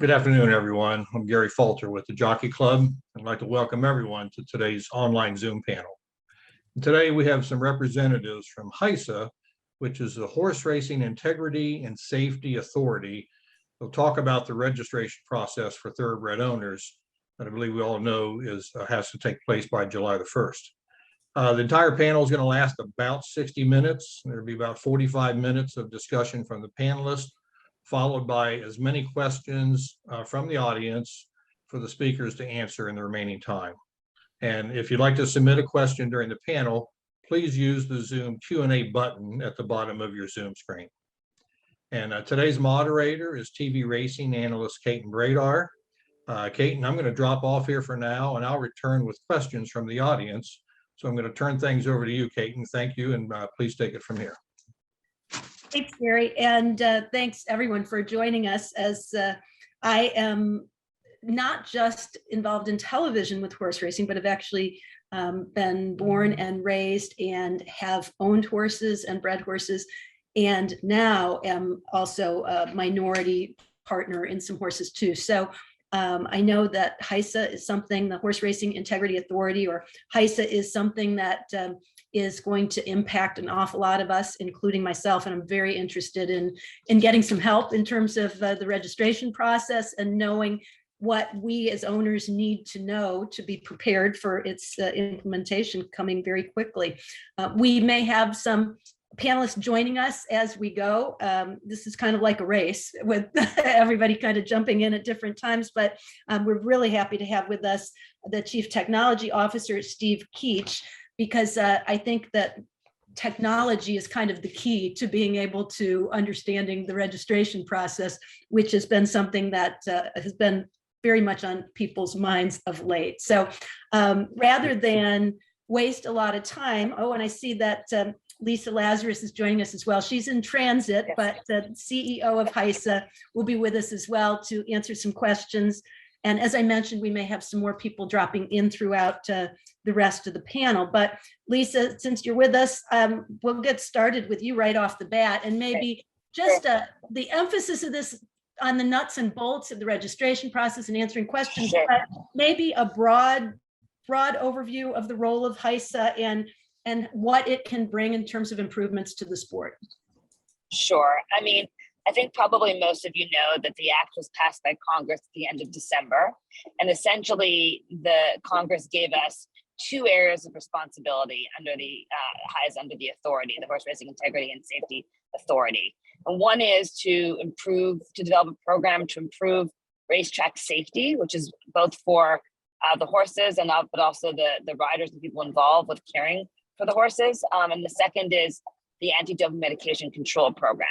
Good afternoon, everyone. I'm Gary Falter with the Jockey Club. I'd like to welcome everyone to today's online Zoom panel. Today, we have some representatives from HISA, which is the Horse Racing Integrity and Safety Authority. They'll talk about the registration process for thoroughbred owners that I believe we all know has to take place by July the 1st. The entire panel is going to last about 60 minutes. There'll be about 45 minutes of discussion from the panelists, followed by as many questions from the audience for the speakers to answer in the remaining time. And if you'd like to submit a question during the panel, please use the Zoom Q&A button at the bottom of your Zoom screen. And today's moderator is TV racing analyst Kaiten Bradar. Kaiten, I'm going to drop off here for now, and I'll return with questions from the audience. So I'm going to turn things over to you, Kaiten. Thank you, and please take it from here. Thanks, Gary, and thanks everyone for joining us, as I am not just involved in television with horse racing, but have actually been born and raised and have owned horses and bred horses, and now am also a minority partner in some horses too. So I know that HISA is something, the Horse Racing Integrity Authority, or HISA, is something that is going to impact an awful lot of us, including myself. And I'm very interested in getting some help in terms of the registration process and knowing what we as owners need to know to be prepared for its implementation coming very quickly. We may have some panelists joining us as we go. This is kind of like a race with everybody kind of jumping in at different times, but we're really happy to have with us the Chief Technology Officer, Steve Keach, because I think that technology is kind of the key to being able to understanding the registration process, which has been something that has been very much on people's minds of late. So rather than waste a lot of time, and I see that Lisa Lazarus is joining us as well. She's in transit, yes, but the CEO of HISA will be with us as well to answer some questions. And as I mentioned, we may have some more people dropping in throughout the rest of the panel. But Lisa, since you're with us, we'll get started with you right off the bat, and maybe just the emphasis of this on the nuts and bolts of the registration process and answering questions, but maybe a broad overview of the role of HISA and what it can bring in terms of improvements to the sport. Sure. I mean, I think probably most of you know that the act was passed by Congress at the end of December. And essentially, the Congress gave us two areas of responsibility under the HISA, under the authority, the Horse Racing Integrity and Safety Authority. And one is to develop a program to improve racetrack safety, which is both for the horses and but also the riders and people involved with caring for the horses. And the second is the anti-doping medication control program.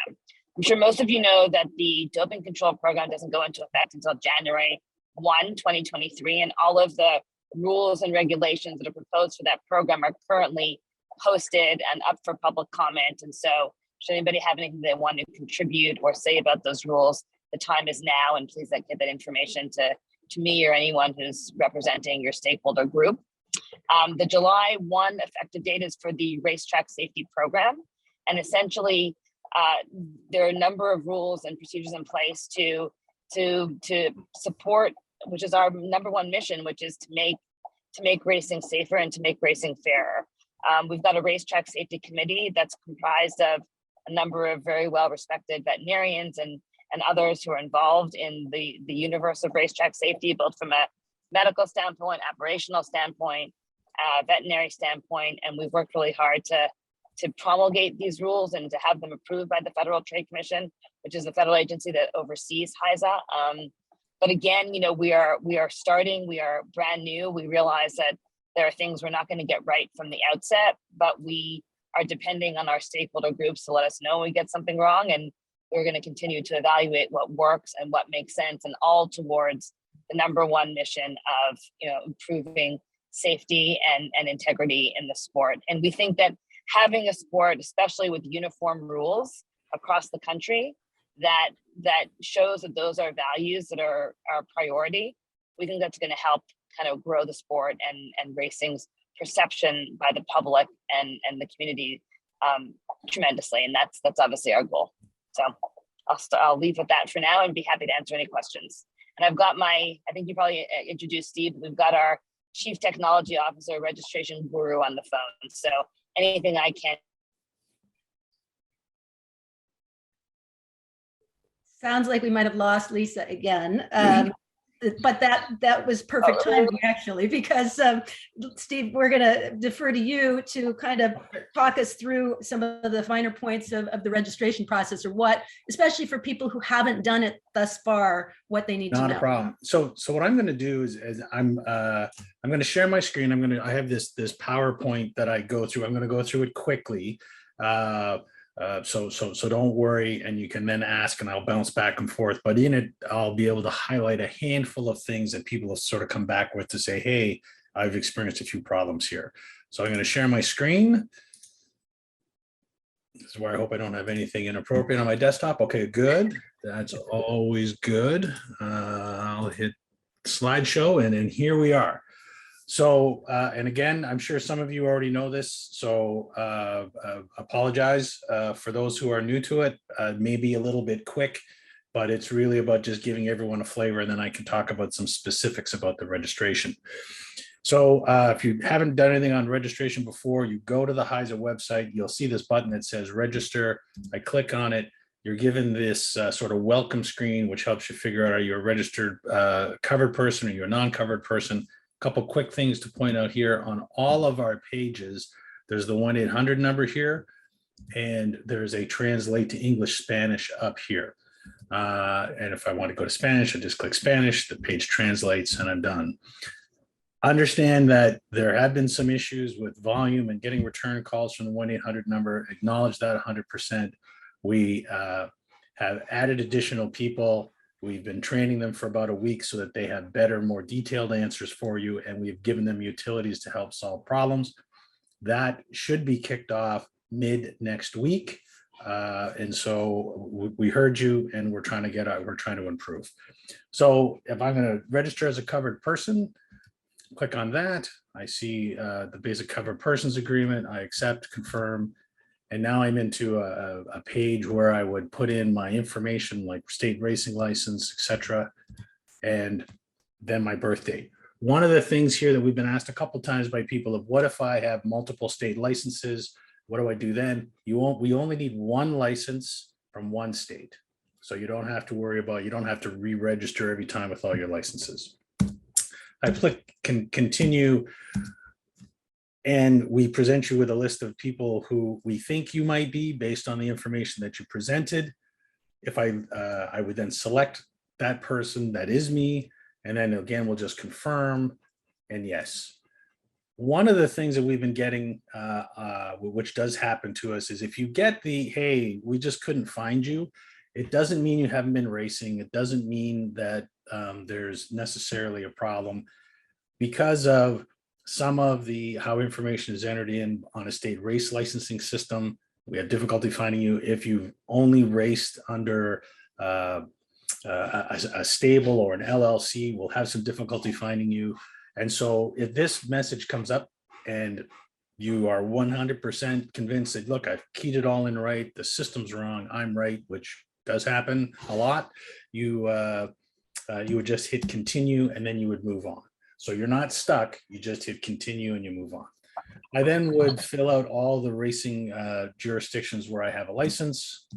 I'm sure most of you know that the doping control program doesn't go into effect until January 1, 2023, and all of the rules and regulations that are proposed for that program are currently posted and up for public comment. And so should anybody have anything they want to contribute or say about those rules, the time is now, and please get that information to me or anyone who's representing your stakeholder group. The July 1 effective date is for the racetrack safety program. And essentially, there are a number of rules and procedures in place to support, which is our number one mission, which is to make racing safer and to make racing fairer. We've got a racetrack safety committee that's comprised of a number of very well-respected veterinarians and others who are involved in the universe of racetrack safety, both from a medical standpoint, operational standpoint, veterinary standpoint, and we've worked really hard to promulgate these rules and to have them approved by the Federal Trade Commission, which is the federal agency that oversees HISA. But again, you know, we are brand new. We realize that there are things we're not going to get right from the outset, but we are depending on our stakeholder groups to let us know when we get something wrong, and we're going to continue to evaluate what works and what makes sense, and all towards the number one mission of, you know, improving safety and integrity in the sport. And we think that having a sport, especially with uniform rules across the country, that shows that those are values that are our priority, we think that's going to help kind of grow the sport and racing's perception by the public and the community tremendously. And that's obviously our goal. So I'll leave with that for now and be happy to answer any questions. And I've got I think you probably introduced Steve, we've got our Chief Technology Officer, registration guru on the phone. So anything I can. Sounds like we might have lost Lisa again. But that was perfect timing, actually, because Steve, we're going to defer to you to kind of talk us through some of the finer points of the registration process, or what, especially for people who haven't done it thus far, what they need to know. Not a problem. So what I'm going to do is I'm going to share my screen. I have this PowerPoint that I go through. I'm going to go through it quickly. So don't worry, and you can then ask, and I'll bounce back and forth. But in it, I'll be able to highlight a handful of things that people have sort of come back with to say, hey, I've experienced a few problems here. So I'm going to share my screen. This is where I hope I don't have anything inappropriate on my desktop. Okay, good. That's always good. I'll hit slideshow, and then here we are. So, and again, I'm sure some of you already know this, so apologize for those who are new to it. Maybe a little bit quick, but it's really about just giving everyone a flavor, and then I can talk about some specifics about the registration. So if you haven't done anything on registration before, you go to the HISA website, you'll see this button that says register. I click on it. You're given this sort of welcome screen, which helps you figure out, are you a registered covered person, or you're a non-covered person. Couple quick things to point out here. On all of our pages, there's the 1-800 number here, and there's a translate to English Spanish up here. And if I want to go to Spanish, I just click Spanish, the page translates, and I'm done. Understand that there have been some issues with volume and getting return calls from the 1-800 number. Acknowledge that 100%. We have added additional people. We've been training them for about a week so that they have better, more detailed answers for you, and we've given them utilities to help solve problems. That should be kicked off mid next week. And so we heard you, and we're trying to improve. So if I'm going to register as a covered person, click on that. I see the basic covered persons agreement. I accept, confirm. And now I'm into a page where I would put in my information, like state racing license, etc., and then my birth date. One of the things here that we've been asked a couple times by people of, what if I have multiple state licenses? What do I do then? We only need one license from one state. So you don't have to worry about, you don't have to re-register every time with all your licenses. I click continue. And we present you with a list of people who we think you might be based on the information that you presented. If I would then select that person, that is me, and then again, we'll just confirm and yes. One of the things that we've been getting, which does happen to us, is if you get the, hey, we just couldn't find you, it doesn't mean you haven't been racing. It doesn't mean that there's necessarily a problem. Because of some of how information is entered in on a state race licensing system, we have difficulty finding you. If you've only raced under a stable or an LLC, we'll have some difficulty finding you. And so if this message comes up and you are 100% convinced that, look, I've keyed it all in right, the system's wrong, I'm right, which does happen a lot, you would just hit continue, and then you would move on. So you're not stuck, you just hit continue and you move on. I then would fill out all the racing jurisdictions where I have a license.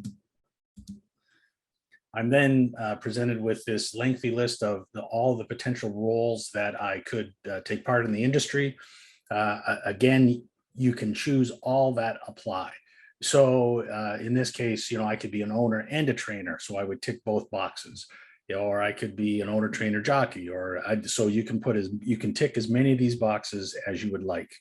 I'm then presented with this lengthy list of all the potential roles that I could take part in the industry. Again, you can choose all that apply. So in this case, I could be an owner and a trainer, so I would tick both boxes. Or I could be an owner, trainer, jockey, so you can tick as many of these boxes as you would like.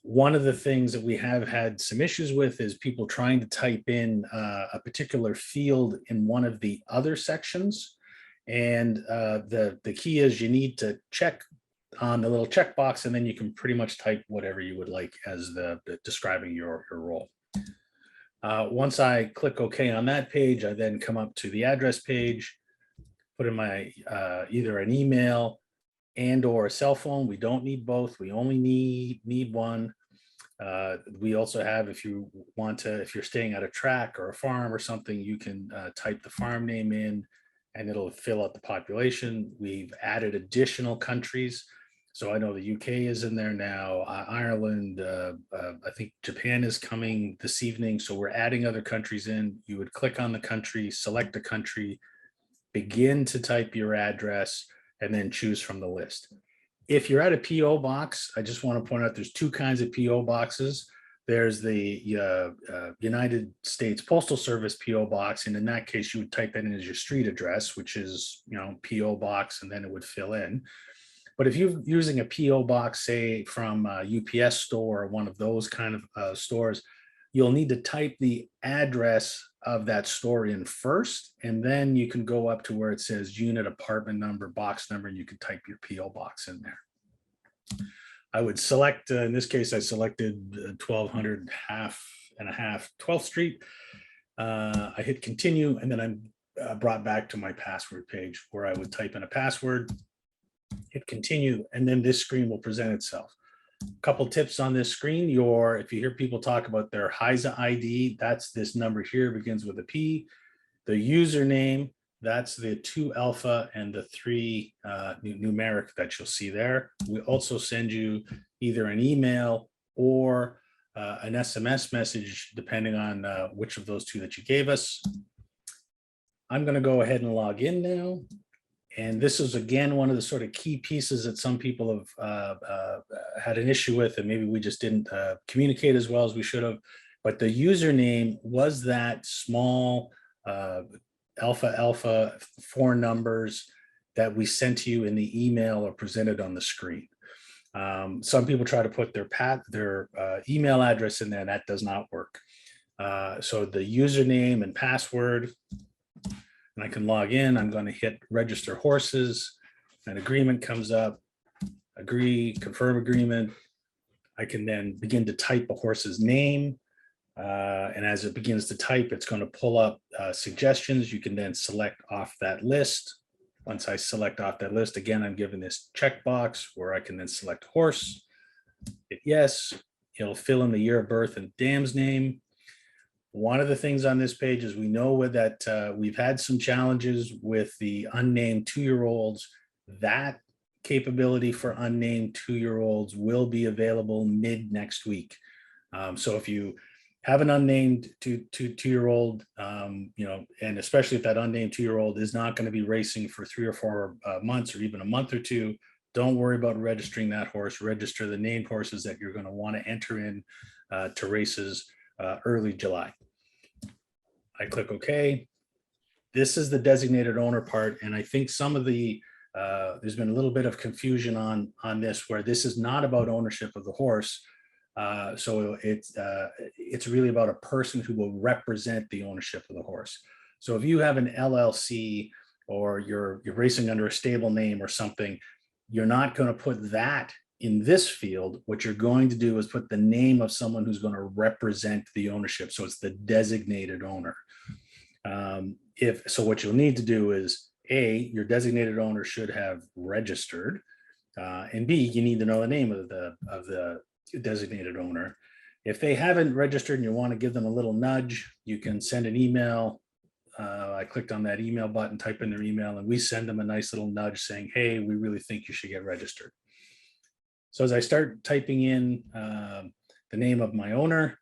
One of the things that we have had some issues with is people trying to type in a particular field in one of the other sections. And the key is you need to check on the little checkbox, and then you can pretty much type whatever you would like as the describing your role. Once I click OK on that page, I then come up to the address page, put in my either an email and or a cell phone. We don't need both. We only need one. We also have, if you're staying at a track or a farm or something, you can type the farm name in and it'll fill out the population. We've added additional countries. So I know the UK is in there now, Ireland, I think Japan is coming this evening. So we're adding other countries in. You would click on the country, select the country, begin to type your address, and then choose from the list. If you're at a PO box, I just want to point out there's two kinds of PO boxes. There's the United States Postal Service PO box, and in that case, you would type in as your street address, which is, you know, PO box, and then it would fill in. But if you're using a PO box, say from a UPS store or one of those kind of stores, you'll need to type the address of that store in first, and then you can go up to where it says unit, apartment number, box number, and you can type your PO box in there. I would select, in this case, I selected 1200 12th Street. I hit continue, and then I'm brought back to my password page where I would type in a password, hit continue, and then this screen will present itself. A couple tips on this screen. If you hear people talk about their HISA ID, that's this number here, begins with a P. The username, that's the 2 alpha and the 3 numeric that you'll see there. We also send you either an email or an SMS message, depending on which of those two that you gave us. I'm going to go ahead and log in now. And this is, again, one of the sort of key pieces that some people have had an issue with, and maybe we just didn't communicate as well as we should have. But the username was that small alpha 4 numbers that we sent to you in the email or presented on the screen. Some people try to put their email address in there, and that does not work. So the username and password, and I can log in. I'm going to hit register horses. An agreement comes up, agree, confirm agreement. I can then begin to type a horse's name. And as it begins to type, it's going to pull up suggestions. You can then select off that list. Once I select off that list, again, I'm given this checkbox where I can then select horse, hit yes. It'll fill in the year of birth and dam's name. One of the things on this page is we know that we've had some challenges with the unnamed 2-year-olds. That capability for unnamed 2-year-olds will be available mid next week. So if you have an unnamed 2-year-old, and especially if that unnamed 2-year-old is not going to be racing for 3 or 4 months or even a month or two, don't worry about registering that horse. Register the named horses that you're going to want to enter in to races early July. I click OK. This is the designated owner part, and I think some of the there's been a little bit of confusion on this, where this is not about ownership of the horse. So it's really about a person who will represent the ownership of the horse. So if you have an LLC or you're racing under a stable name or something, you're not going to put that in this field. What you're going to do is put the name of someone who's going to represent the ownership. So it's the designated owner. So what you'll need to do is, A, your designated owner should have registered, and B, you need to know the name of the designated owner. If they haven't registered and you want to give them a little nudge, you can send an email. I clicked on that email button, type in their email, and we send them a nice little nudge saying, hey, we really think you should get registered. So as I start typing in the name of my owner,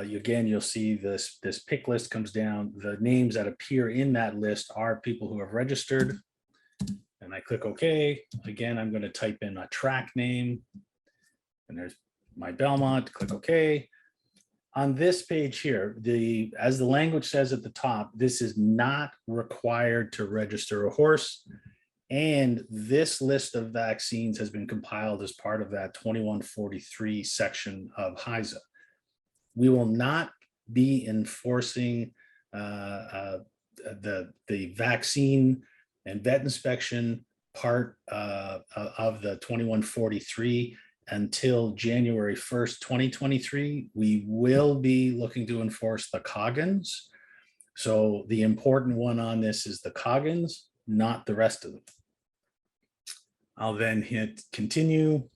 you'll see this pick list comes down. The names that appear in that list are people who have registered. And I click OK. Again, I'm going to type in a track name. And there's my Belmont. Click OK. On this page here, as the language says at the top, this is not required to register a horse. And this list of vaccines has been compiled as part of that 2143 section of HISA. We will not be enforcing the vaccine and vet inspection part of the 2143 until January 1st, 2023. We will be looking to enforce the Coggins. So the important one on this is the Coggins, not the rest of them. I'll then hit continue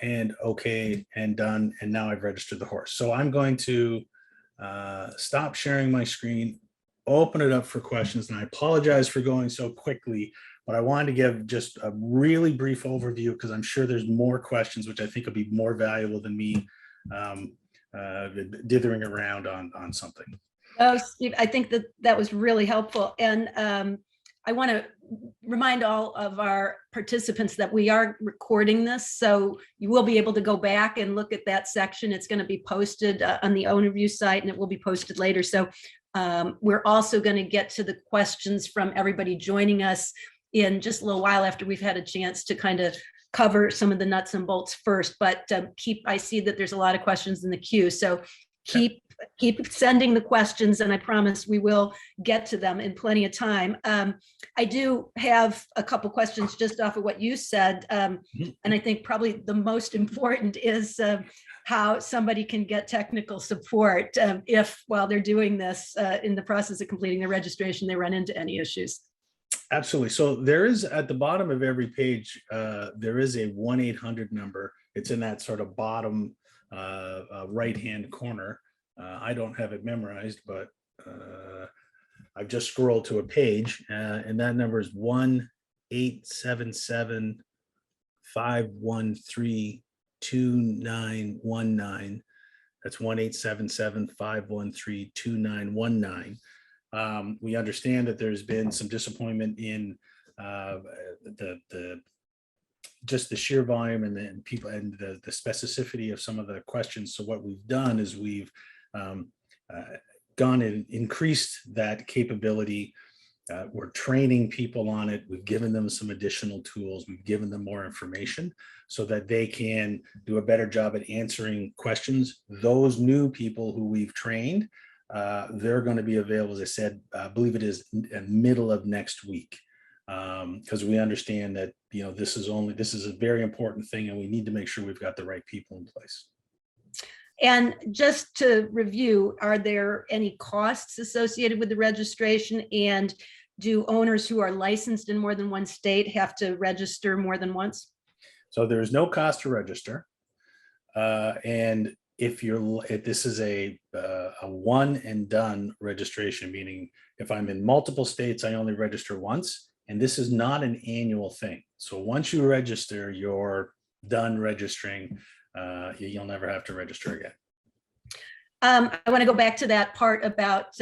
and OK and done. And now I've registered the horse. So I'm going to stop sharing my screen. open it up for questions. And I apologize for going so quickly, but I wanted to give just a really brief overview because I'm sure there's more questions, which I think will be more valuable than me dithering around on something. Oh, Steve, I think that was really helpful. And I want to remind all of our participants that we are recording this. So you will be able to go back and look at that section. It's going to be posted on the Ownerview site, and it will be posted later. So we're also going to get to the questions from everybody joining us in just a little while after we've had a chance to kind of cover some of the nuts and bolts first. But I see that there's a lot of questions in the queue. So keep sending the questions, and I promise we will get to them in plenty of time. I do have a couple questions just off of what you said, and I think probably the most important is how somebody can get technical support if, while they're doing this, in the process of completing their registration, they run into any issues. Absolutely. So there is, at the bottom of every page, there is a 1-800 number. It's in that sort of bottom right-hand corner. I don't have it memorized, but I've just scrolled to a page, and that number is 1-877-513-2919. That's 1-877-513-2919. We understand that there's been some disappointment in just the sheer volume and the people and the specificity of some of the questions. So what we've done is we've gone and increased that capability. We're training people on it. We've given them some additional tools. We've given them more information so that they can do a better job at answering questions. Those new people who we've trained, they're going to be available, as I said, I believe it is middle of next week, because we understand that, you know, this is a very important thing, and we need to make sure we've got the right people in place. And just to review, are there any costs associated with the registration? And do owners who are licensed in more than one state have to register more than once? So there is no cost to register. And if this is a one and done registration, meaning if I'm in multiple states, I only register once, and this is not an annual thing. So once you register, you're done registering. You'll never have to register again. I want to go back to that part about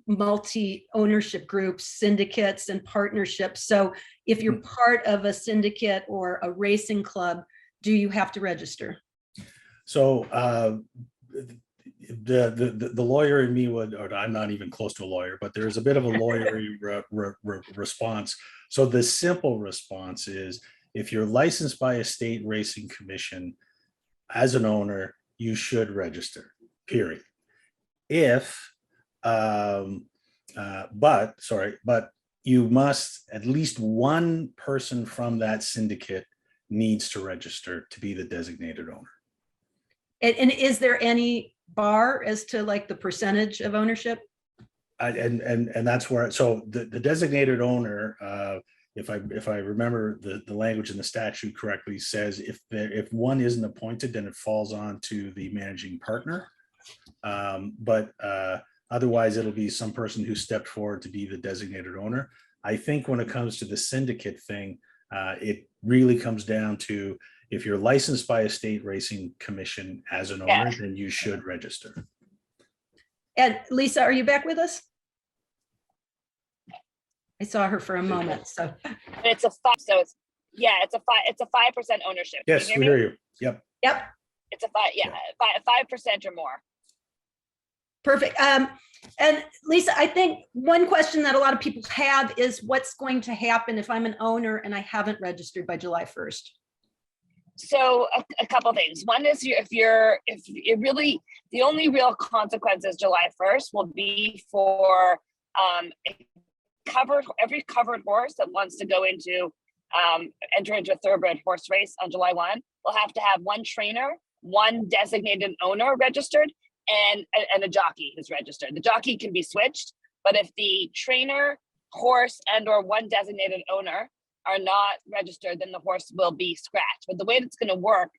multi-ownership groups, syndicates, and partnerships. So if you're part of a syndicate or a racing club, do you have to register? So the lawyer in me would, or I'm not even close to a lawyer, but there's a bit of a lawyery response. So the simple response is, if you're licensed by a state racing commission, as an owner, you should register, period. But you must, at least one person from that syndicate needs to register to be the designated owner. And is there any bar as to like the percentage of ownership? And that's where, so the designated owner, if I remember the language in the statute correctly, says if one isn't appointed, then it falls on to the managing partner. But otherwise, it'll be some person who stepped forward to be the designated owner. I think when it comes to the syndicate thing, it really comes down to, if you're licensed by a state racing commission as an owner, then you should register. And Lisa, are you back with us? I saw her for a moment. So it's a 5%. So it's a 5% ownership. Yes, we hear you. Yep. It's a 5% or more. Perfect. And Lisa, I think one question that a lot of people have is, what's going to happen if I'm an owner and I haven't registered by July 1st? So a couple things. One is, if the only real consequences July 1st will be for every covered horse that wants to go into enter into a thoroughbred horse race on July 1 will have to have one trainer, one designated owner registered, and a jockey who's registered. The jockey can be switched, but if the trainer, horse, and or one designated owner are not registered, then the horse will be scratched. But the way that's going to work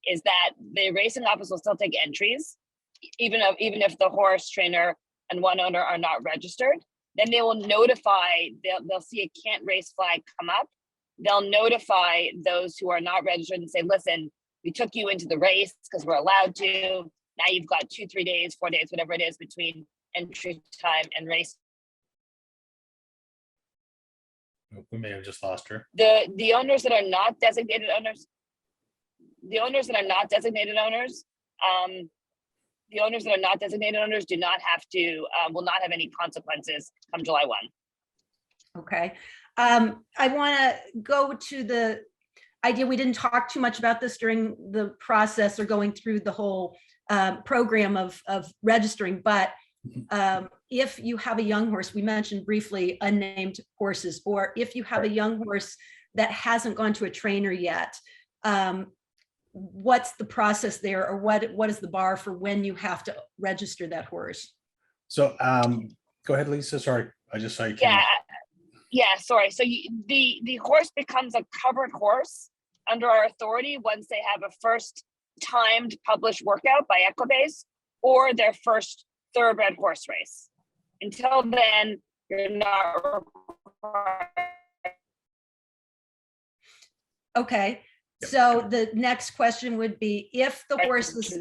is that the racing office will still take entries, even if the horse, trainer, and one owner are not registered. then they will notify, they'll see a can't race flag come up. They'll notify those who are not registered and say, listen, we took you into the race because we're allowed to. Now you've got 2, 3 days, 4 days, whatever it is between entry time and race. We may have just lost her. The owners that are not designated owners, the owners that are not designated owners, the owners that are not designated owners do not have to, will not have any consequences come July 1. Okay. I want to go to the idea, we didn't talk too much about this during the process or going through the whole program of registering, but if you have a young horse, we mentioned briefly unnamed horses, or if you have a young horse that hasn't gone to a trainer yet, what's the process there, or what is the bar for when you have to register that horse? So go ahead, Lisa. Sorry, I just saw you. Yeah, sorry. So the horse becomes a covered horse under our authority once they have a first timed published workout by Equibase or their first thoroughbred horse race. Until then, you're not required. Okay. So the next question would be, if the horse is,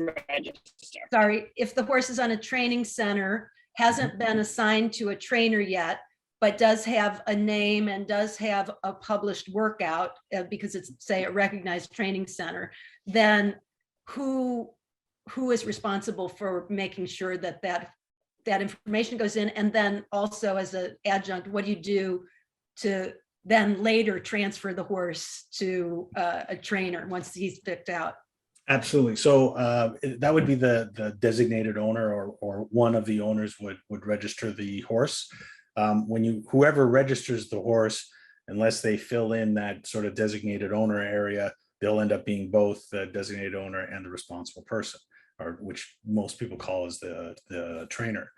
if the horse is on a training center, hasn't been assigned to a trainer yet, but does have a name and does have a published workout because it's, say, a recognized training center, then who is responsible for making sure that that information goes in? And then also, as an adjunct, what do you do to then later transfer the horse to a trainer once he's picked out? Absolutely. So that would be the designated owner, or one of the owners would register the horse. Whoever registers the horse, unless they fill in that sort of designated owner area, they'll end up being both the designated owner and the responsible person, or which most people call as the trainer.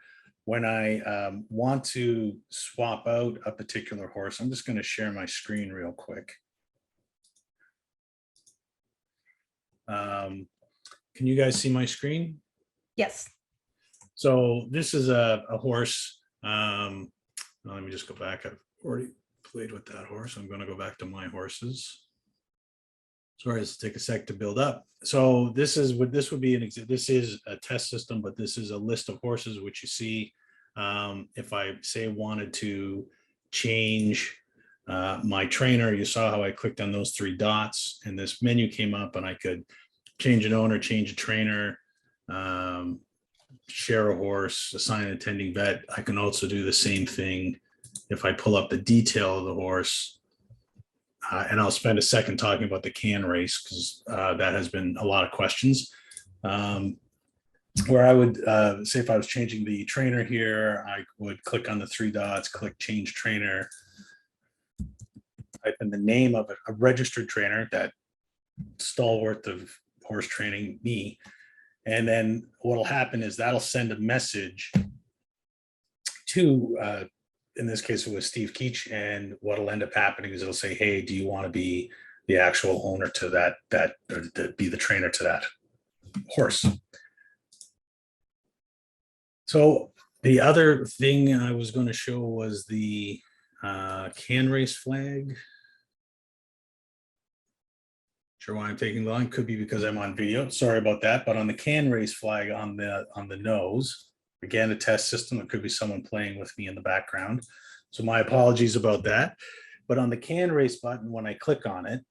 When I want to swap out a particular horse, I'm just going to share my screen real quick. Can you guys see my screen? Yes. So this is a horse. Let me just go back. I've already played with that horse. I'm going to go back to my horses. Sorry, it's take a sec to build up. So this is what this would be. This is a test system, but this is a list of horses which you see. If I say wanted to change my trainer, you saw how I clicked on those 3 dots and this menu came up, and I could change an owner, change a trainer, share a horse, assign an attending vet. I can also do the same thing if I pull up the detail of the horse. And I'll spend a second talking about the can race, because that has been a lot of questions. Where I would say, if I was changing the trainer here, I would click on the 3 dots, click change trainer, type in the name of a registered trainer, that stalwart of horse training, me. And then what'll happen is that'll send a message to, in this case, it was Steve Keach. And what'll end up happening is it'll say, hey, do you want to be the actual owner to that or to be the trainer to that horse? So the other thing I was going to show was the can race flag. Sure why I'm taking the line, could be because I'm on video, sorry about that. But on the can race flag on the nose, again, a test system, it could be someone playing with me in the background, so my apologies about that. But on the can race button, when I click on it,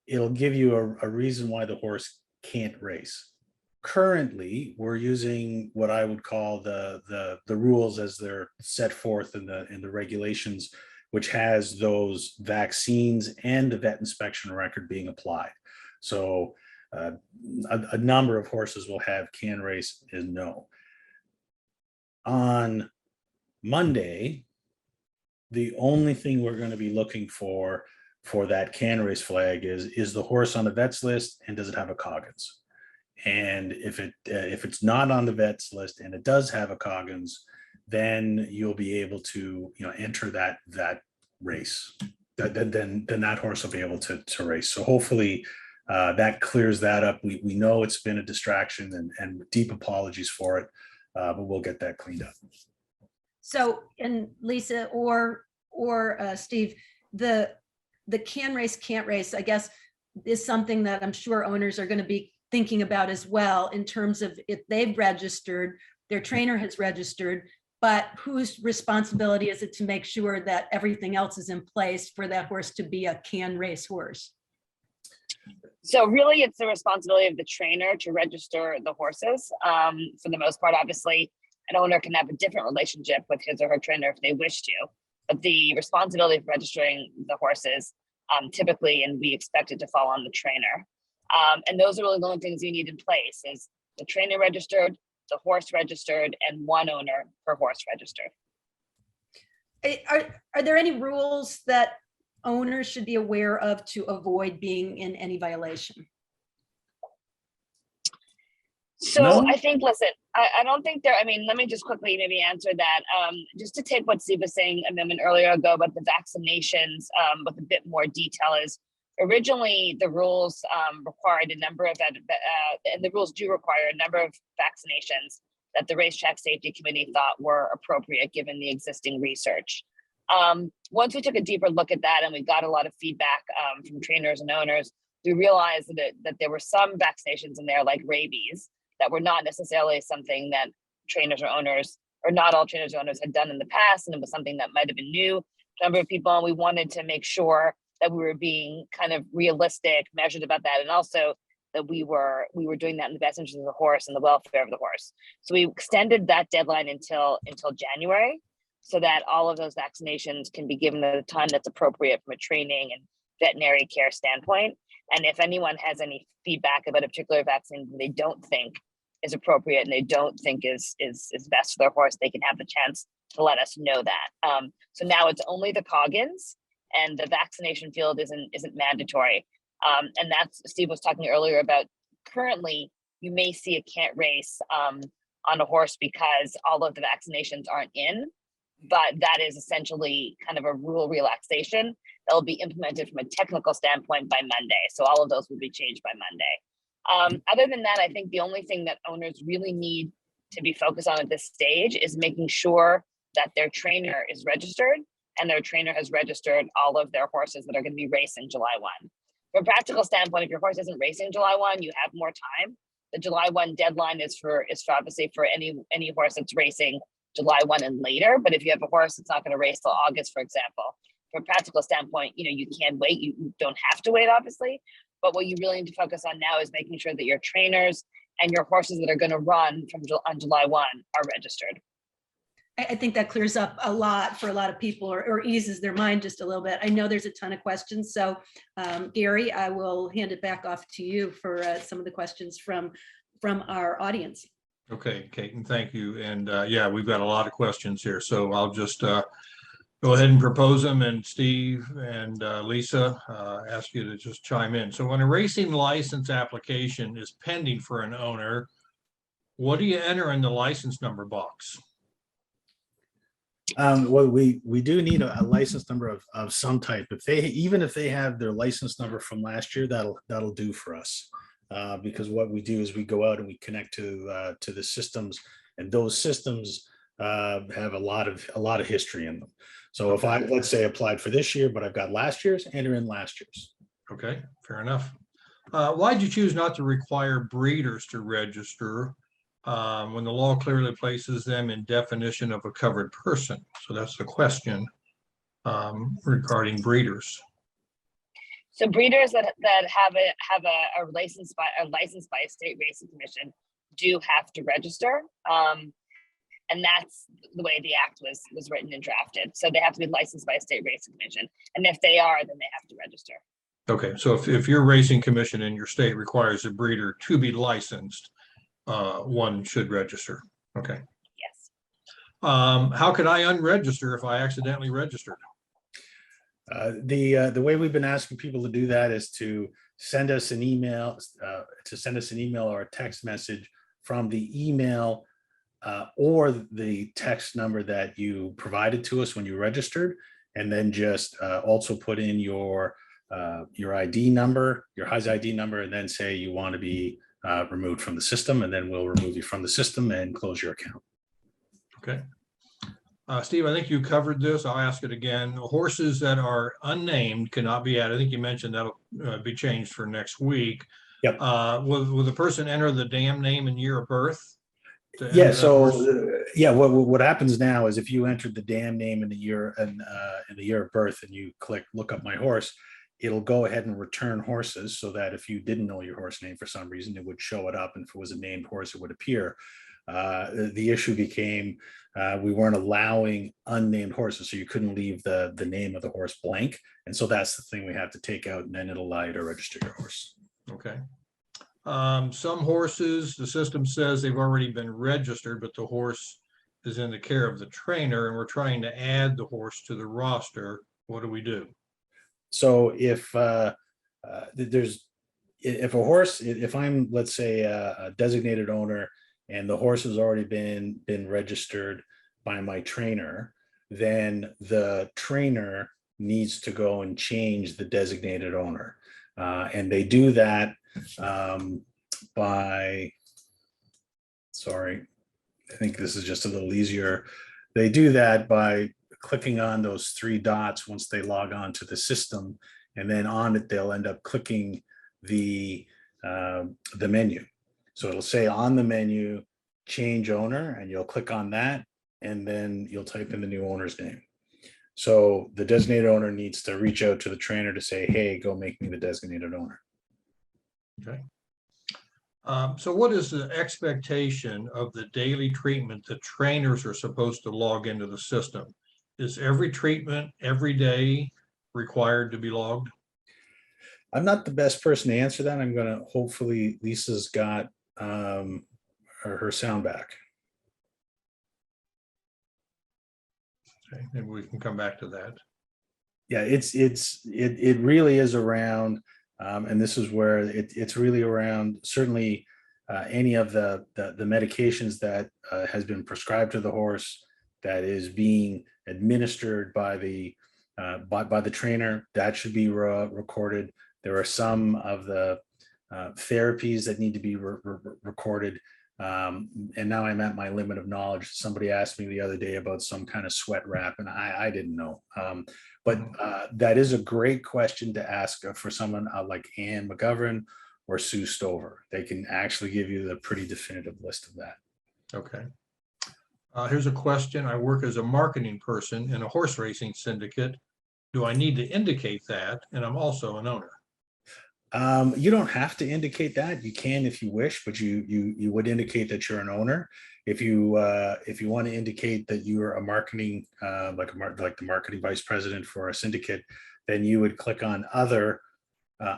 it'll give you a reason why the horse can't race. Currently, we're using what I would call the rules as they're set forth in the regulations, which has those vaccines and the vet inspection record being applied. So a number of horses will have can race is no. On Monday, the only thing we're going to be looking for that can race flag is the horse on the vet's list, and does it have a Coggins? And if it's not on the vet's list and it does have a Coggins, then you'll be able to enter that race. Then that horse will be able to race. So hopefully that clears that up. We know it's been a distraction, and deep apologies for it, but we'll get that cleaned up. So, and Lisa or Steve, the can race, can't race, I guess, is something that I'm sure owners are going to be thinking about as well, in terms of if they've registered, their trainer has registered, but whose responsibility is it to make sure that everything else is in place for that horse to be a can race horse? So really, it's the responsibility of the trainer to register the horses. For the most part, obviously, an owner can have a different relationship with his or her trainer if they wish to, but the responsibility of registering the horses typically, and we expect it to fall on the trainer. And those are really the only things you need in place: is the trainer registered, the horse registered, and one owner per horse registered. Are there any rules that owners should be aware of to avoid being in any violation? So No? I think, listen, I don't think there, I mean, let me just quickly maybe answer that. Just to take what Steve was saying a moment earlier ago about the vaccinations with a bit more detail, is originally the rules required a number of, and the rules do require a number of vaccinations that the Racetrack Safety Committee thought were appropriate given the existing research. Once we took a deeper look at that and we got a lot of feedback from trainers and owners, we realized that there were some vaccinations in there, like rabies, that were not necessarily something that trainers or owners, or not all trainers or owners, had done in the past, and it was something that might have been new to a number of people. And we wanted to make sure that we were being kind of realistic, measured about that, and also that we were doing that in the best interest of the horse and the welfare of the horse. So we extended that deadline until January, so that all of those vaccinations can be given at a time that's appropriate from a training and veterinary care standpoint. And if anyone has any feedback about a particular vaccine they don't think is appropriate and they don't think is best for their horse, they can have the chance to let us know that. So now it's only the Coggins, and the vaccination field isn't mandatory. And that's, Steve was talking earlier about, currently you may see a can't race on a horse because all of the vaccinations aren't in, but that is essentially kind of a rule relaxation that will be implemented from a technical standpoint by Monday. So all of those will be changed by Monday. Other than that, I think the only thing that owners really need to be focused on at this stage is making sure that their trainer is registered and their trainer has registered all of their horses that are going to be racing July 1. From a practical standpoint, if your horse isn't racing July 1, you have more time. The July 1 deadline is for obviously for any horse that's racing July 1 and later. But if you have a horse that's not going to race till August, for example, from a practical standpoint, you can wait. You don't have to wait, obviously. But what you really need to focus on now is making sure that your trainers and your horses that are going to run on July 1 are registered. I think that clears up a lot for a lot of people, or eases their mind just a little bit. I know there's a ton of questions. So Gary, I will hand it back off to you for some of the questions from our audience. Okay, Kate, and thank you. And yeah, we've got a lot of questions here. So I'll just go ahead and propose them. And Steve and Lisa, ask you to just chime in. So when a racing license application is pending for an owner, what do you enter in the license number box? Well, we do need a license number of some type. Even if they have their license number from last year, that'll do for us. Because what we do is we go out and we connect to the systems, and those systems have a lot of history in them. So if I, let's say, applied for this year, but I've got last year's, enter in last year's. Okay, fair enough. Why'd you choose not to require breeders to register when the law clearly places them in definition of a covered person? So that's the question regarding breeders. So breeders that have a license by a state racing commission do have to register, and that's the way the act was written and drafted. So they have to be licensed by a state racing commission, and if they are, then they have to register. Okay, so if your racing commission in your state requires a breeder to be licensed, one should register. Okay. Yes. How could I unregister if I accidentally registered? The way we've been asking people to do that is to send us an email, or a text message from the email or the text number that you provided to us when you registered, and then just also put in your ID number, your HISA ID number, and then say you want to be removed from the system, and then we'll remove you from the system and close your account. Okay. Steve, I think you covered this. I'll ask it again. Horses that are unnamed cannot be added. I think you mentioned that'll be changed for next week. Yep. Will the person enter the dam name and year of birth? Yeah. So yeah, what happens now is if you entered the dam name and the year and the year of birth, and you click look up my horse, it'll go ahead and return horses, so that if you didn't know your horse name for some reason, it would show it up, and if it was a named horse, it would appear. The issue became we weren't allowing unnamed horses, so you couldn't leave the name of the horse blank, and so that's the thing we have to take out, and then it'll allow you to register your horse. Okay. Some horses, the system says they've already been registered, but the horse is in the care of the trainer, and we're trying to add the horse to the roster. What do we do? So if if a horse, if I'm, let's say, a designated owner, and the horse has already been registered by my trainer, then the trainer needs to go and change the designated owner. And they do that by, sorry, I think this is just a little easier. They do that by clicking on those three dots once they log on to the system, and then on it, they'll end up clicking the menu. So it'll say on the menu, change owner, and you'll click on that, and then you'll type in the new owner's name. So the designated owner needs to reach out to the trainer to say, hey, go make me the designated owner. Okay. So what is the expectation of the daily treatment that trainers are supposed to log into the system? Is every treatment every day required to be logged? I'm not the best person to answer that. I'm going to, hopefully Lisa's got her sound back. Okay, maybe we can come back to that. Yeah, it really is around, and this is where it's really around certainly any of the medications that has been prescribed to the horse that is being administered by the trainer, that should be recorded. There are some of the therapies that need to be recorded. And now I'm at my limit of knowledge. Somebody asked me the other day about some kind of sweat wrap, and I didn't know. But that is a great question to ask for someone like Ann McGovern or Sue Stover. They can actually give you the pretty definitive list of that. Okay. Here's a question. I work as a marketing person in a horse racing syndicate. Do I need to indicate that? And I'm also an owner. You don't have to indicate that. You can if you wish, but you would indicate that you're an owner. If you want to indicate that you are a marketing like the marketing vice president for a syndicate, then you would click on other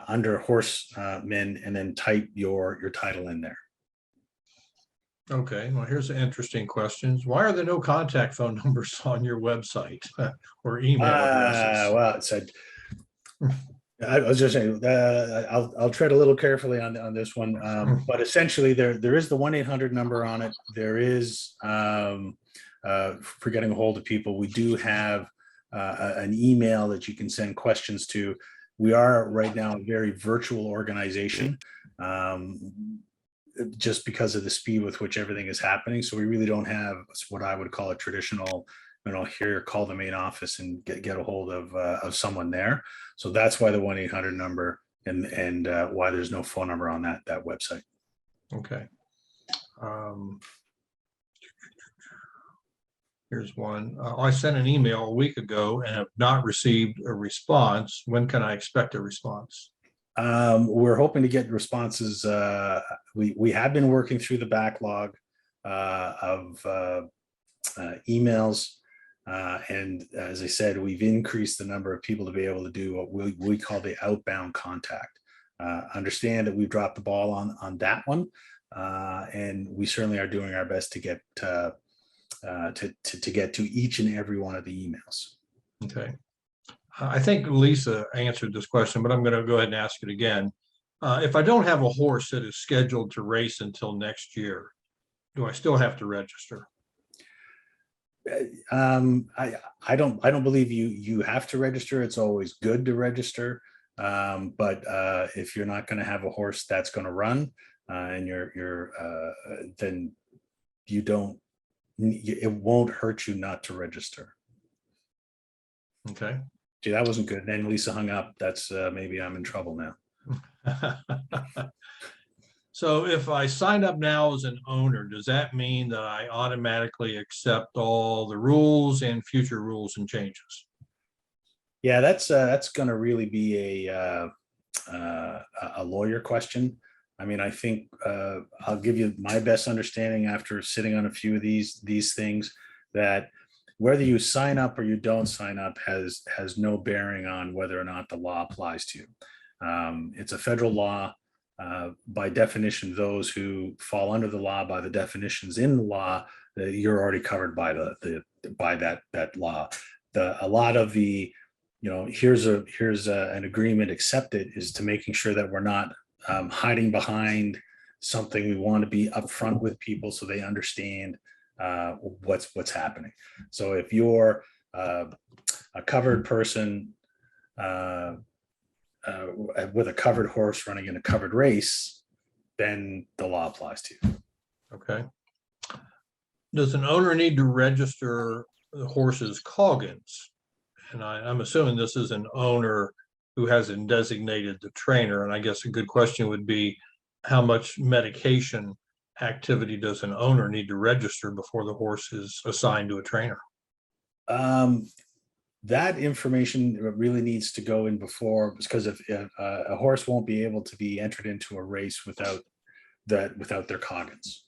under horsemen and then type your title in there. Okay, well, here's an interesting question. Why are there no contact phone numbers on your website or email addresses? Well, it said. I was just saying, I'll tread a little carefully on this one, but essentially there is the 1-800 number on it. There is for getting a hold of people. We do have an email that you can send questions to. We are right now a very virtual organization, just because of the speed with which everything is happening. So we really don't have what I would call a traditional, here, call the main office and get a hold of someone there. So that's why the 1-800 number and why there's no phone number on that website. Okay. Here's one. I sent an email a week ago and have not received a response. When can I expect a response? We're hoping to get responses. We have been working through the backlog of emails. And as I said, we've increased the number of people to be able to do what we call the outbound contact. Understand that we've dropped the ball on that one, and we certainly are doing our best to get to get to each and every one of the emails. Okay. I think Lisa answered this question, but I'm going to go ahead and ask it again. If I don't have a horse that is scheduled to race until next year, do I still have to register? I don't believe you have to register. It's always good to register. But if you're not going to have a horse that's going to run, and you're then you don't it won't hurt you not to register. Okay. Gee, that wasn't good. Then Lisa hung up. That's maybe I'm in trouble now. So if I sign up now as an owner, does that mean that I automatically accept all the rules and future rules and changes? Yeah, that's going to really be a lawyer question. I mean, I think I'll give you my best understanding after sitting on a few of these things, that whether you sign up or you don't sign up has no bearing on whether or not the law applies to you. It's a federal law. By definition, those who fall under the law, by the definitions in the law, you're already covered by that law. A lot of the, here's an agreement accepted, is to making sure that we're not hiding behind something. We want to be upfront with people so they understand what's happening. So if you're a covered person with a covered horse running in a covered race, then the law applies to you. Okay. Does an owner need to register the horse's coggins? And I'm assuming this is an owner who hasn't designated the trainer. And I guess a good question would be, how much medication activity does an owner need to register before the horse is assigned to a trainer? That information really needs to go in before, because if a horse won't be able to be entered into a race without their coggins.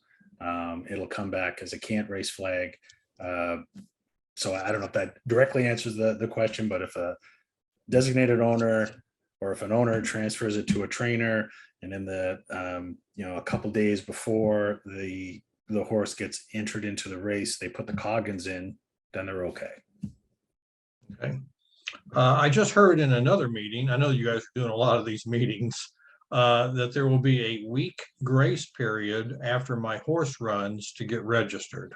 It'll come back as a can't race flag. So I don't know if that directly answers the question, but if a designated owner, or if an owner transfers it to a trainer, and in the a couple days before the horse gets entered into the race, they put the coggins in, then they're okay. Okay. I just heard in another meeting, I know you guys are doing a lot of these meetings, that there will be a week grace period after my horse runs to get registered.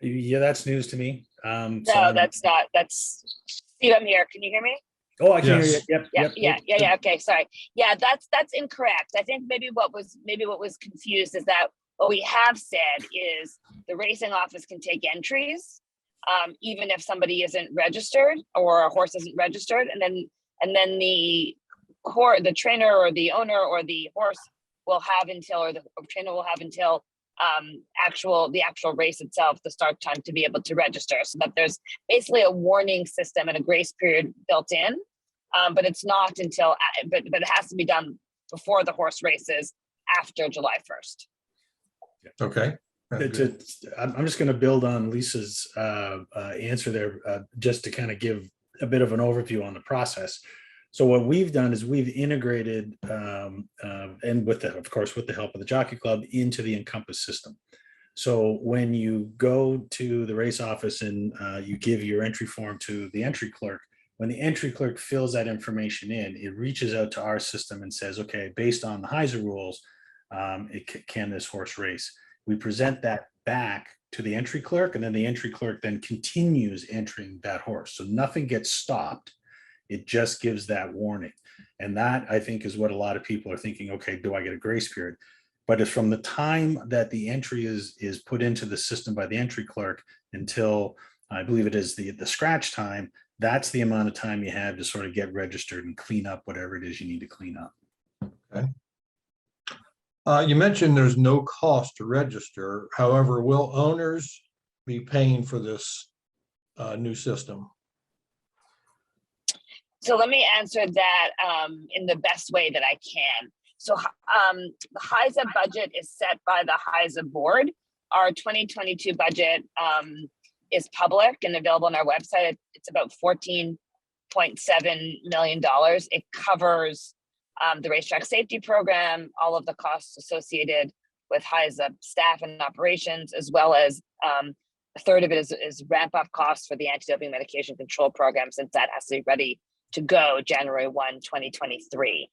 Yeah, that's news to me. No, that's not. That's Steve, I'm here. Can you hear me? Oh, I can hear Yes. you. Yep. Yeah. Okay, sorry. Yeah, that's incorrect. I think maybe what was confused is that what we have said is the racing office can take entries, even if somebody isn't registered or a horse isn't registered, and then the trainer or the owner or the horse will have until, or the trainer will have until the actual race itself, the start time, to be able to register. So that there's basically a warning system and a grace period built in, but it's not until, but it has to be done before the horse races after July 1st. Okay. I'm just going to build on Lisa's answer there, just to kind of give a bit of an overview on the process. So what we've done is we've integrated, and of course, with the help of the Jockey Club, into the Encompass system. So when you go to the race office and you give your entry form to the entry clerk, when the entry clerk fills that information in, it reaches out to our system and says, okay, based on the HISA rules, can this horse race? We present that back to the entry clerk, and then the entry clerk then continues entering that horse. So nothing gets stopped. It just gives that warning. And that, I think, is what a lot of people are thinking, okay, do I get a grace period? But it's from the time that the entry is put into the system by the entry clerk until, I believe it is the scratch time, that's the amount of time you have to sort of get registered and clean up whatever it is you need to clean up. Okay. You mentioned there's no cost to register. However, will owners be paying for this new system? So let me answer that in the best way that I can. So the HISA budget is set by the HISA board. Our 2022 budget is public and available on our website. It's about $14.7 million. It covers the racetrack safety program, all of the costs associated with HISA staff and operations, as well as a third of it is ramp up costs for the anti-doping medication control program, since that has to be ready to go January 1, 2023.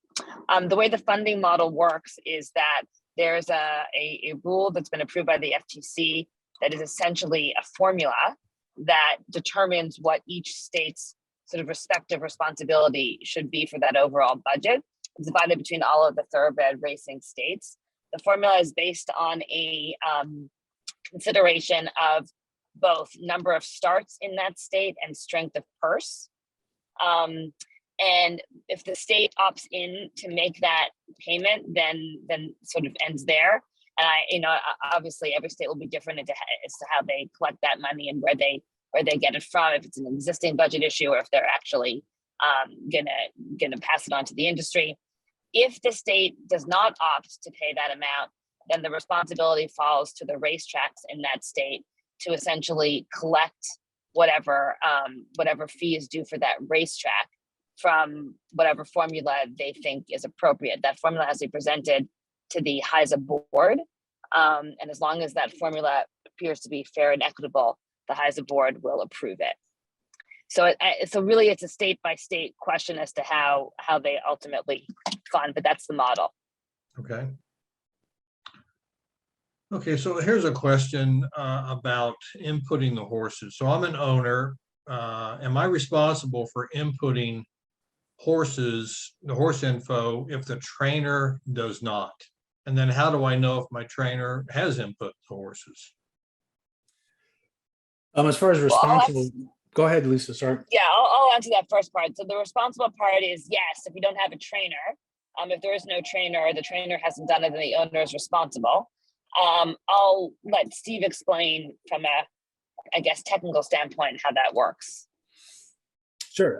The way the funding model works is that there's a rule that's been approved by the FTC that is essentially a formula that determines what each state's sort of respective responsibility should be for that overall budget. It's divided between all of the thoroughbred racing states. The formula is based on a consideration of both number of starts in that state and strength of purse. And if the state opts in to make that payment, then sort of ends there. And obviously every state will be different as to how they collect that money and where they get it from, if it's an existing budget issue or if they're actually gonna pass it on to the industry. If the state does not opt to pay that amount, then the responsibility falls to the racetracks in that state to essentially collect whatever fee is due for that racetrack from whatever formula they think is appropriate. That formula has to be presented to the HISA board. And as long as that formula appears to be fair and equitable, the HISA board will approve it. So really it's a state by state question as to how they ultimately fund, but that's the model. Okay. Okay, so here's a question about inputting the horses. So I'm an owner. Am I responsible for inputting the horse info if the trainer does not? And then how do I know if my trainer has input the horses? As far as responsible, go ahead, Lisa, sorry. Yeah, I'll answer that first part. So the responsible part is yes, if you don't have a trainer, if there is no trainer or the trainer hasn't done it, then the owner is responsible. I'll let Steve explain from a technical standpoint how that works. Sure.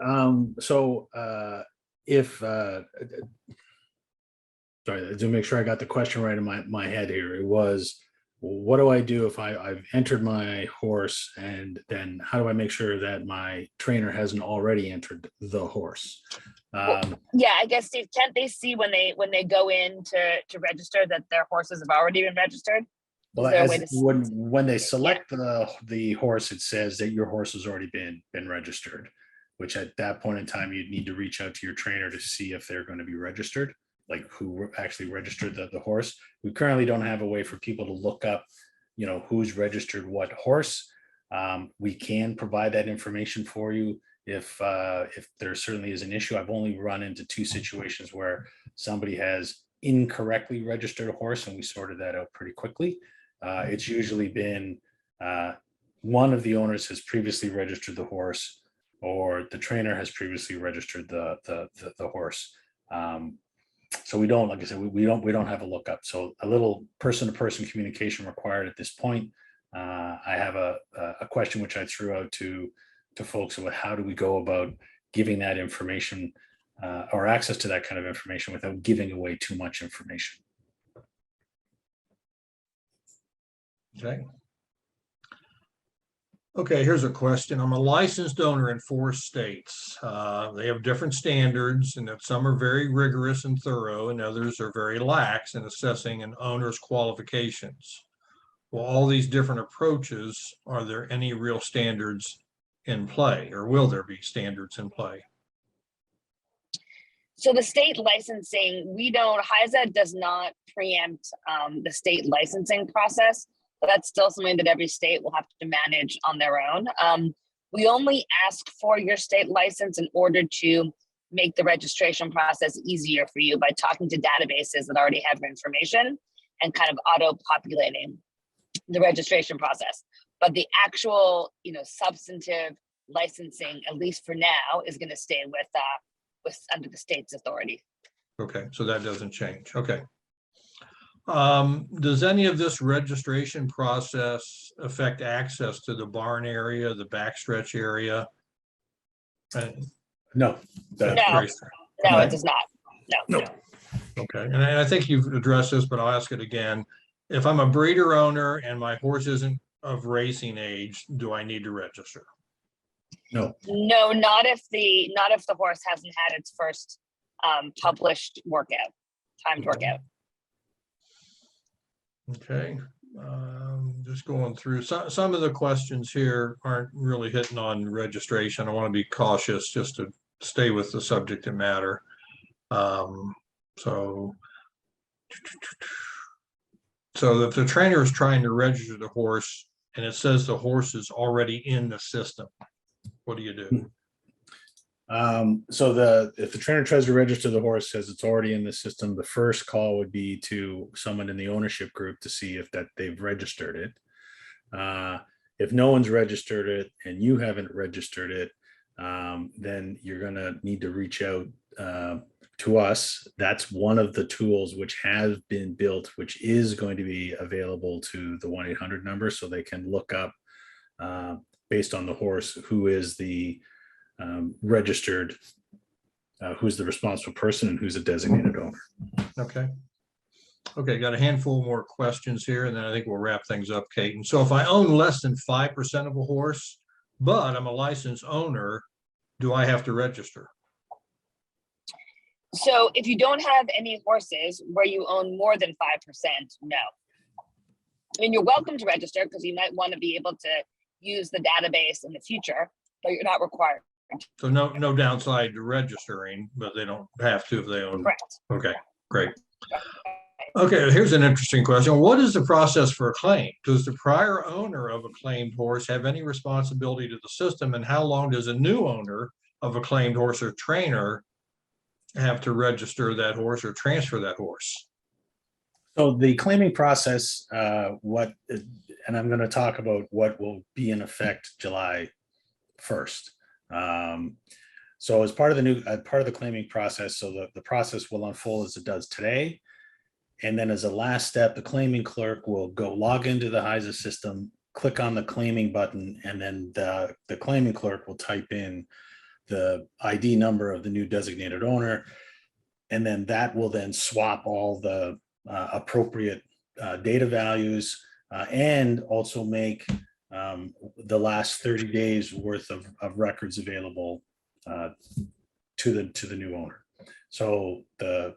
Sorry, to make sure I got the question right in my head here, it was, what do I do if I've entered my horse, and then how do I make sure that my trainer hasn't already entered the horse? Yeah, I guess, Steve, can't they see when they go in to register that their horses have already been registered? Well, when they select the horse, it says that your horse has already been registered, which at that point in time, you'd need to reach out to your trainer to see if they're going to be registered, like who actually registered the horse. We currently don't have a way for people to look up, who's registered what horse. We can provide that information for you if there certainly is an issue. I've only run into 2 situations where somebody has incorrectly registered a horse, and we sorted that out pretty quickly. It's usually been one of the owners has previously registered the horse, or the trainer has previously registered the horse. So we don't, like I said, we don't have a lookup. So a little person-to-person communication required at this point. I have a question which I threw out to folks about how do we go about giving that information or access to that kind of information without giving away too much information. Okay, here's a question. I'm a licensed owner in 4 states. They have different standards, and that some are very rigorous and thorough, and others are very lax in assessing an owner's qualifications. Well, all these different approaches, are there any real standards in play, or will there be standards in play? So the state licensing, HISA does not preempt the state licensing process, but that's still something that every state will have to manage on their own. We only ask for your state license in order to make the registration process easier for you by talking to databases that already have your information and kind of auto-populating the registration process. But the actual, substantive licensing, at least for now, is going to stay with under the state's authority. Okay, so that doesn't change. Okay. Does any of this registration process affect access to the barn area, the backstretch area? No, it does not. No. Okay, and I think you've addressed this, but I'll ask it again. If I'm a breeder owner and my horse isn't of racing age, do I need to register? No, not if the horse hasn't had its first published timed workout. Okay, just going through some of the questions here aren't really hitting on registration. I want to be cautious just to stay with the subject and matter. So if the trainer is trying to register the horse and it says the horse is already in the system, what do you do? If the trainer tries to register the horse, says it's already in the system, the first call would be to someone in the ownership group to see if they've registered it. If no one's registered it and you haven't registered it, then you're going to need to reach out to us. That's one of the tools which has been built, which is going to be available to the 1-800 number, so they can look up based on the horse who is the registered, who's the responsible person and who's a designated owner. Okay. Okay, got a handful more questions here, and then I think we'll wrap things up, Kate. And so if I own less than 5% of a horse, but I'm a licensed owner, do I have to register? So if you don't have any horses where you own more than 5%, no. I mean, you're welcome to register because you might want to be able to use the database in the future, but you're not required. So no downside to registering, but they don't have to if they own. Correct. Okay, great. Okay, here's an interesting question. What is the process for a claim? Does the prior owner of a claimed horse have any responsibility to the system? And how long does a new owner of a claimed horse or trainer have to register that horse or transfer that horse? So the claiming process, and I'm going to talk about what will be in effect July 1st. So as part of the claiming process, so the process will unfold as it does today. And then as a last step, the claiming clerk will go log into the HISA system, click on the claiming button, and then the claiming clerk will type in the ID number of the new designated owner. And then that will then swap all the appropriate data values and also make the last 30 days worth of records available to the new owner. So the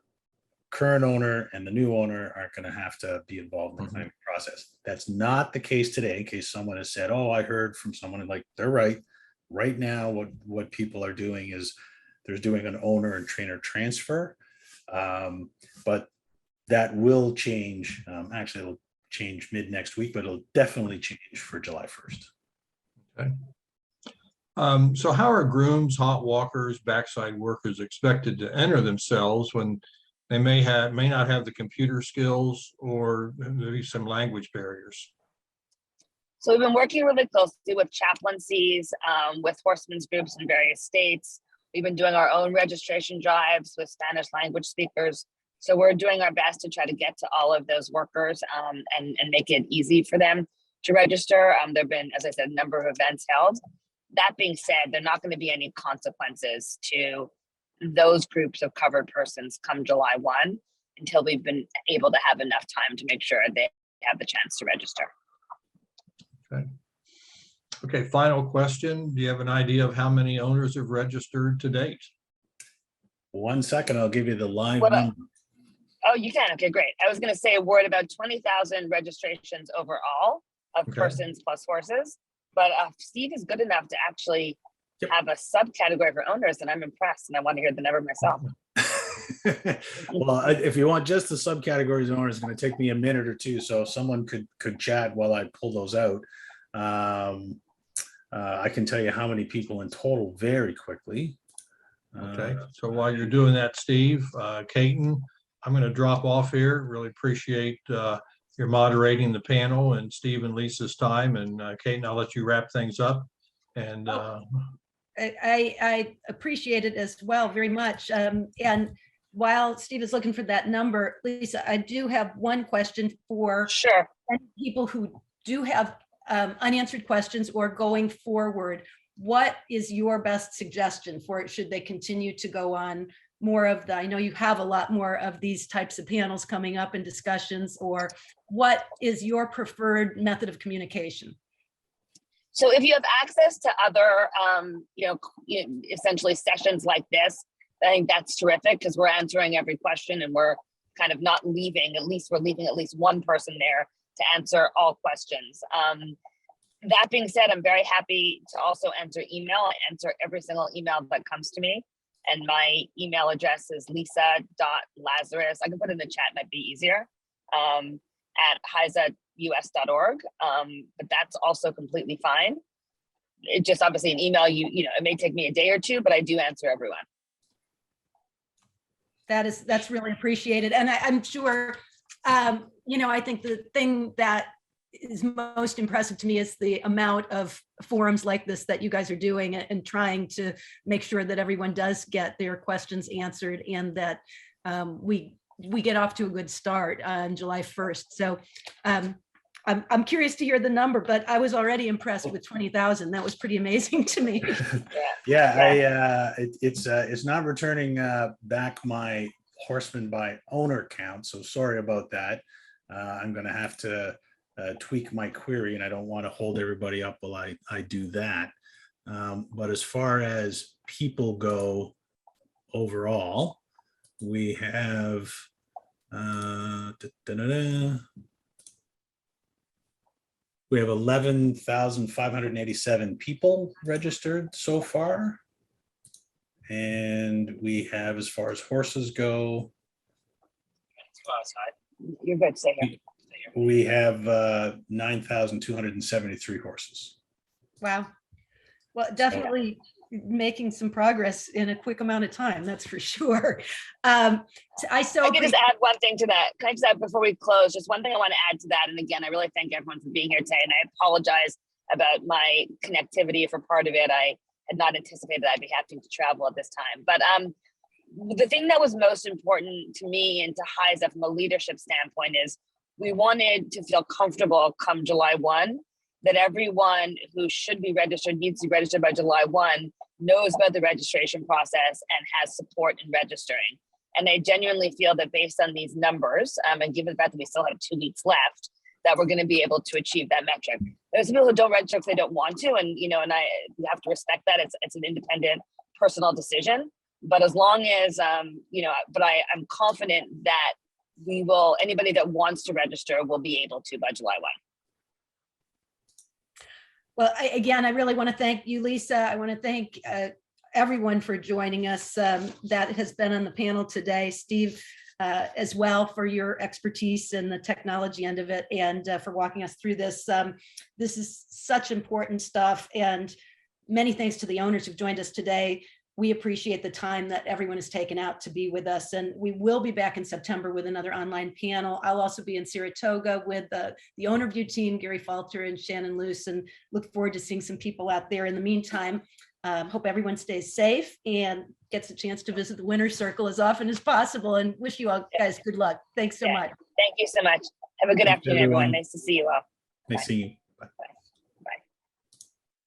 current owner and the new owner are going to have to be involved in the claiming process. That's not the case today, in case someone has said, oh, I heard from someone, like, they're right. Right now, what people are doing is they're doing an owner and trainer transfer, but that will change. Actually, it'll change mid next week, but it'll definitely change for July 1st. Okay. So how are grooms, hot walkers, backside workers expected to enter themselves when they may not have the computer skills or maybe some language barriers? So we've been working really closely with chaplaincies, with horsemen's groups in various states. We've been doing our own registration drives with Spanish language speakers. So we're doing our best to try to get to all of those workers and make it easy for them to register. There have been, as I said, a number of events held. That being said, there are not going to be any consequences to those groups of covered persons come July 1 until we've been able to have enough time to make sure they have the chance to register. Okay. Okay, final question. Do you have an idea of how many owners have registered to date? 1 second, I'll give you the live What number. Oh, you can. Okay, great. I was going to say we're at about 20,000 registrations overall of persons plus horses, but Steve is good enough to actually have a subcategory for owners, and I'm impressed, and I want to hear the number myself. Well, if you want just the subcategories of owners, it's going to take me a minute or two, so if someone could chat while I pull those out. I can tell you how many people in total very quickly. Okay, so while you're doing that, Steve, Caton, I'm going to drop off here. Really appreciate your moderating the panel and Steve and Lisa's time. And Caton, I'll let you wrap things up. And I appreciate it as well very much. And while Steve is looking for that number, Lisa, I do have one question for people who do have unanswered questions or going forward. What is your best suggestion for it? Should they continue to go on more of I know you have a lot more of these types of panels coming up and discussions, or what is your preferred method of communication? So if you have access to other, essentially sessions like this, I think that's terrific because we're answering every question and we're kind of not leaving, we're leaving at least one person there to answer all questions. That being said, I'm very happy to also answer email. I answer every single email that comes to me. And my email address is lisa.lazarus. I can put it in the chat, might be easier, at hisaus.org. But that's also completely fine. It just obviously an email, it may take me a day or two, but I do answer everyone. That's really appreciated. And I'm sure, I think the thing that is most impressive to me is the amount of forums like this that you guys are doing and trying to make sure that everyone does get their questions answered and that we get off to a good start on July 1st. So I'm curious to hear the number, but I was already impressed with 20,000. That was pretty amazing to me. Yeah, it's not returning back my horseman by owner count, so sorry about that. I'm going to have to tweak my query, and I don't want to hold everybody up while I do that. But as far as people go overall, we have we have 11,587 people registered so far. And we have, as far as horses go, You're good, stay here. we have 9,273 horses. Wow. Well, definitely making some progress in a quick amount of time, that's for sure. I can just add one thing to that. Can I just add before we close, just one thing I want to add to that. And again, I really thank everyone for being here today. And I apologize about my connectivity for part of it. I had not anticipated I'd be having to travel at this time. But the thing that was most important to me and to HISA from a leadership standpoint is we wanted to feel comfortable come July 1, that everyone who should be registered, needs to be registered by July 1, knows about the registration process and has support in registering. And I genuinely feel that based on these numbers, and given the fact that we still have 2 weeks left, that we're going to be able to achieve that metric. There's people who don't register if they don't want to, and we have to respect that. It's an independent, personal decision. But as long as I'm confident that anybody that wants to register will be able to by July 1. Well, again, I really want to thank you, Lisa. I want to thank everyone for joining us that has been on the panel today. Steve, as well, for your expertise in the technology end of it and for walking us through this. This is such important stuff, and many thanks to the owners who've joined us today. We appreciate the time that everyone has taken out to be with us, and we will be back in September with another online panel. I'll also be in Saratoga with the owner view team, Gary Falter and Shannon Luce, and look forward to seeing some people out there. In the meantime, hope everyone stays safe and gets a chance to visit the Winner's Circle as often as possible, and wish you all guys good luck. Thanks so much. Thank you so much. Have a good afternoon, everyone. Nice to see you all. Nice seeing you.